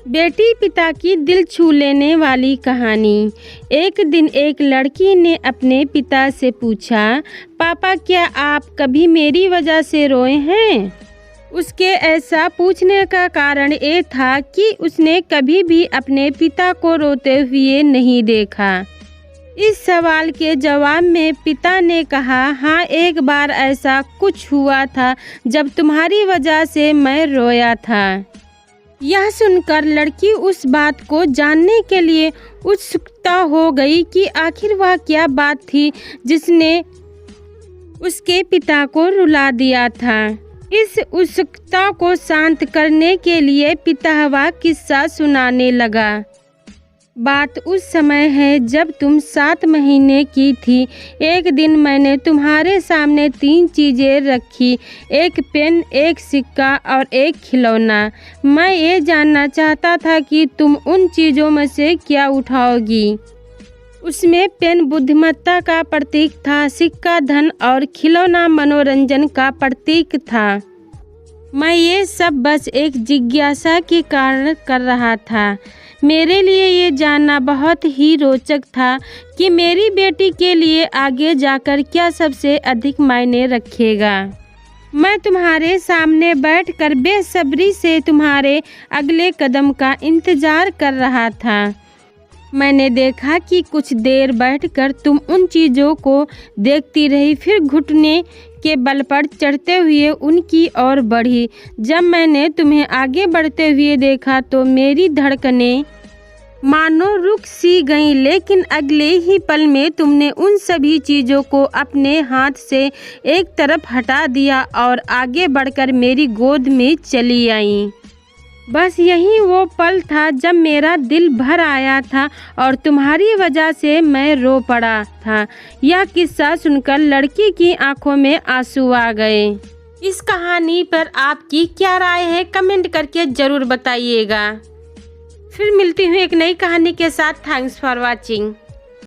बेटी पिता की दिल छू लेने वाली कहानी। एक दिन एक लड़की ने अपने पिता से पूछा, पापा क्या आप कभी मेरी वजह से रोए हैं? उसके ऐसा पूछने का कारण ये था कि उसने कभी भी अपने पिता को रोते हुए नहीं देखा। इस सवाल के जवाब में पिता ने कहा, हाँ, एक बार ऐसा कुछ हुआ था जब तुम्हारी वजह से मैं रोया था। यह सुनकर लड़की उस बात को जानने के लिए उत्सुकता हो गई कि आखिर वह क्या बात थी जिसने उसके पिता को रुला दिया था। इस उत्सुकता को शांत करने के लिए पिता वह किस्सा सुनाने लगा। बात उस समय है जब तुम 7 महीने की थी। एक दिन मैंने तुम्हारे सामने 3 चीज़ें रखी, एक पेन, एक सिक्का और एक खिलौना। मैं ये जानना चाहता था कि तुम उन चीज़ों में से क्या उठाओगी। उसमें पेन बुद्धिमत्ता का प्रतीक था, सिक्का धन और खिलौना मनोरंजन का प्रतीक था। मैं ये सब बस एक जिज्ञासा के कारण कर रहा था। मेरे लिए ये जानना बहुत ही रोचक था कि मेरी बेटी के लिए आगे जाकर क्या सबसे अधिक मायने रखेगा। मैं तुम्हारे सामने बैठकर बेसब्री से तुम्हारे अगले कदम का इंतज़ार कर रहा था। मैंने देखा कि कुछ देर बैठकर तुम उन चीज़ों को देखती रही, फिर घुटने के बल पर चढ़ते हुए उनकी ओर बढ़ी। जब मैंने तुम्हें आगे बढ़ते हुए देखा तो मेरी धड़कनें मानो रुक सी गईं, लेकिन अगले ही पल में तुमने उन सभी चीज़ों को अपने हाथ से एक तरफ हटा दिया और आगे बढ़कर मेरी गोद में चली आईं। बस यही वो पल था जब मेरा दिल भर आया था और तुम्हारी वजह से मैं रो पड़ा था। यह किस्सा सुनकर लड़की की आंखों में आंसू आ गए। इस कहानी पर आपकी क्या राय है, कमेंट करके ज़रूर बताइएगा। फिर मिलती हूँ एक नई कहानी के साथ। Thanks for watching.